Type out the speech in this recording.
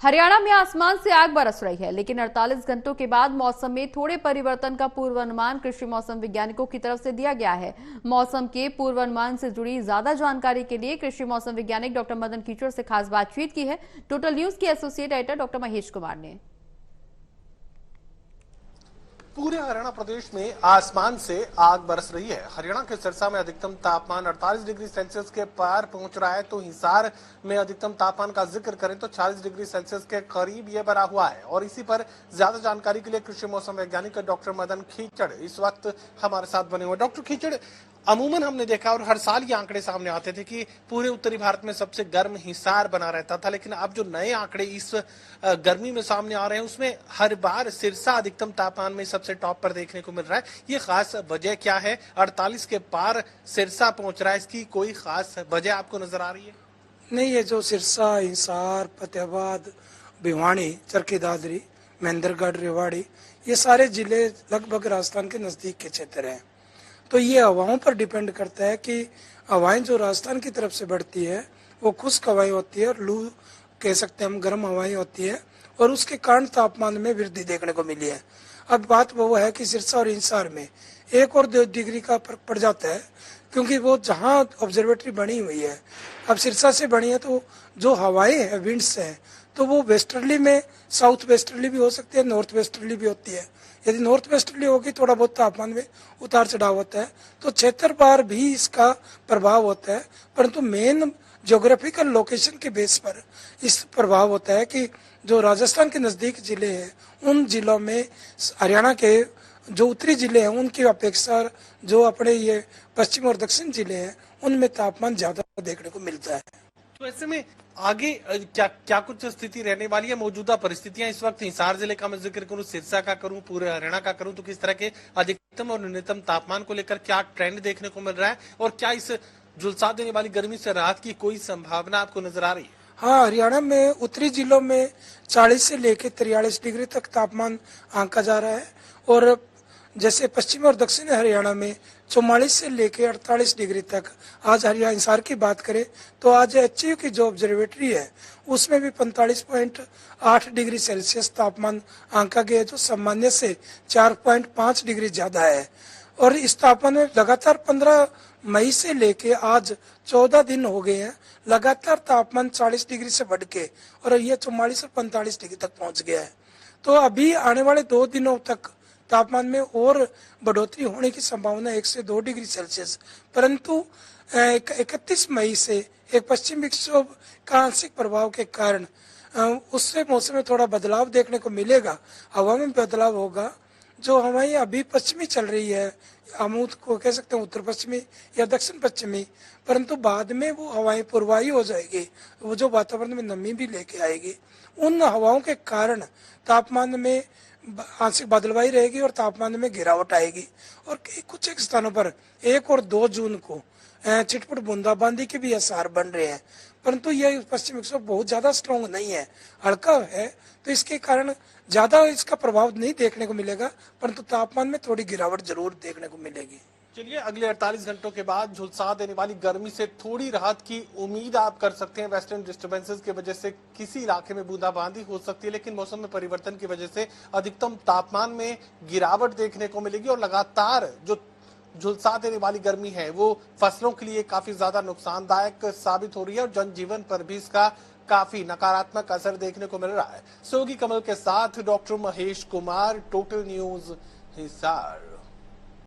हरियाणा में आसमान से आग बरस रही है, लेकिन 48 घंटों के बाद मौसम में थोड़े परिवर्तन का पूर्वानुमान कृषि मौसम वैज्ञानिकों की तरफ से दिया गया है। मौसम के पूर्वानुमान से जुड़ी ज्यादा जानकारी के लिए कृषि मौसम वैज्ञानिक डॉक्टर मदन कीचड़ से खास बातचीत की है। टोटल न्यूज के associate editor doctor Mahesh Kumar ने। पूरे हरियाणा प्रदेश में आसमान से आग बरस रही है। हरियाणा के सिरसा में अधिकतम तापमान 48 डिग्री सेल्सियस के पार पहुंच रहा है, तो हिसार में अधिकतम तापमान का जिक्र करें तो 40 डिग्री सेल्सियस के करीब ये बना हुआ है। और इसी पर ज्यादा जानकारी के लिए कृषि मौसम वैज्ञानिक डॉक्टर मदन कीचड़ इस वक्त हमारे साथ बने हुए। डॉक्टर कीचड़, अमूमन हमने देखा और हर साल ये आंकड़े सामने आते थे कि पूरे उत्तरी भारत में सबसे गर्म हिसार बना रहता था, लेकिन अब जो नए आंकड़े इस गर्मी में सामने आ रहे हैं उसमें हर बार सिरसा अधिकतम तापमान में सबसे टॉप पर देखने को मिल रहा है। ये खास वजह क्या है? 48 के पार सिरसा पहुंच रहा है, इसकी कोई खास वजह आपको नजर आ रही है? नहीं, ये जो सिरसा, हिसार, फतेहाबाद, भिवानी, चरखी दादरी, महेंद्रगढ़, रेवाड़ी, ये सारे जिले लगभग राजस्थान के नजदीक के क्षेत्र हैं। तो ये हवाओं पर डिपेंड करता है कि हवाएं जो राजस्थान की तरफ से बढ़ती है वो खुश्क हवाएं होती है और लू कह सकते हैं हम, गर्म हवाएं होती है, और उसके कारण तापमान में वृद्धि देखने को मिली है। अब बात वो है कि सिरसा और हिसार में 1 और 2 डिग्री का फर्क पड़ जाता है, क्योंकि वो जहाँ ऑब्जर्वेटरी बनी हुई है, अब सिरसा से बनी है, तो जो हवाएं हैं, विंड्स हैं, तो वो वेस्टर्ली में साउथ वेस्टर्ली भी हो सकती है, नॉर्थ वेस्टर्ली भी होती है। यदि नॉर्थ वेस्टर्ली होगी, थोड़ा बहुत तापमान में उतार चढ़ाव होता है, तो क्षेत्र पर भी इसका प्रभाव होता है। परंतु मेन ज्योग्राफिकल लोकेशन के बेस पर इस प्रभाव होता है कि जो राजस्थान के नज़दीक जिले हैं, उन जिलों में हरियाणा के जो उत्तरी जिले हैं उनकी अपेक्षा जो अपने ये पश्चिम और दक्षिण जिले हैं उनमें तापमान ज्यादा देखने को मिलता है। तो ऐसे में आगे क्या कुछ स्थिति रहने वाली है? मौजूदा परिस्थितियां इस वक्त हिसार जिले का मैं जिक्र करूं, सिरसा का करूं, पूरे हरियाणा का करूं, तो किस तरह के अधिकतम और न्यूनतम तापमान को लेकर क्या ट्रेंड देखने को मिल रहा है, और क्या इस झुलसा देने वाली गर्मी से राहत की कोई संभावना आपको नजर आ रही है? हाँ, हरियाणा में उत्तरी जिलों में 40 से लेकर 43 डिग्री तक तापमान आंका जा रहा है, और जैसे पश्चिम और दक्षिण हरियाणा में 44 से लेकर 48 डिग्री तक। आज हरियाणा हिसार की बात करें तो आज एचयू की जो ऑब्जर्वेटरी है उसमें भी 45.8 डिग्री सेल्सियस तापमान आंका गया, जो सामान्य से 4.5 डिग्री ज्यादा है। और इस तापमान में लगातार 15 मई से लेके आज 14 दिन हो गए हैं, लगातार तापमान 40 डिग्री से बढ़ के और ये 44 और 45 डिग्री तक पहुंच गया है। तो अभी आने वाले 2 दिनों तक तापमान में और बढ़ोतरी होने की संभावना 1 से 2 डिग्री सेल्सियस। परंतु 31 मई से एक पश्चिम विक्षोभ का आंशिक प्रभाव के कारण उससे मौसम में थोड़ा बदलाव देखने को मिलेगा, हवा में बदलाव होगा। जो हवाएं अभी पश्चिमी चल रही है, हम को कह सकते हैं उत्तर पश्चिमी या दक्षिण पश्चिमी, परंतु बाद में वो हवाएं पूर्वाई हो जाएगी, वो जो वातावरण में नमी भी लेके आएगी। उन हवाओं के कारण तापमान में आंशिक बादलवाई रहेगी और तापमान में गिरावट आएगी। और कुछ एक स्थानों पर 1 और 2 जून को छिटपुट बूंदाबांदी के भी आसार बन रहे हैं, परंतु यह पश्चिम विक्षोभ बहुत ज्यादा स्ट्रॉन्ग नहीं है, हल्का है, तो इसके कारण ज्यादा इसका प्रभाव नहीं देखने को मिलेगा, परंतु तापमान में थोड़ी गिरावट जरूर देखने को मिलेगी। चलिए, अगले 48 घंटों के बाद झुलसा देने वाली गर्मी से थोड़ी राहत की उम्मीद आप कर सकते हैं। वेस्टर्न डिस्टर्बेंसेस की वजह से किसी इलाके में बूंदाबांदी हो सकती है, लेकिन मौसम में परिवर्तन की वजह से अधिकतम तापमान में गिरावट देखने को मिलेगी। और लगातार जो झुलसा देने वाली गर्मी है वो फसलों के लिए काफी ज्यादा नुकसानदायक साबित हो रही है और जनजीवन पर भी इसका काफी नकारात्मक असर देखने को मिल रहा है। सहयोगी कमल के साथ doctor Mahesh Kumar, total news, Hisar.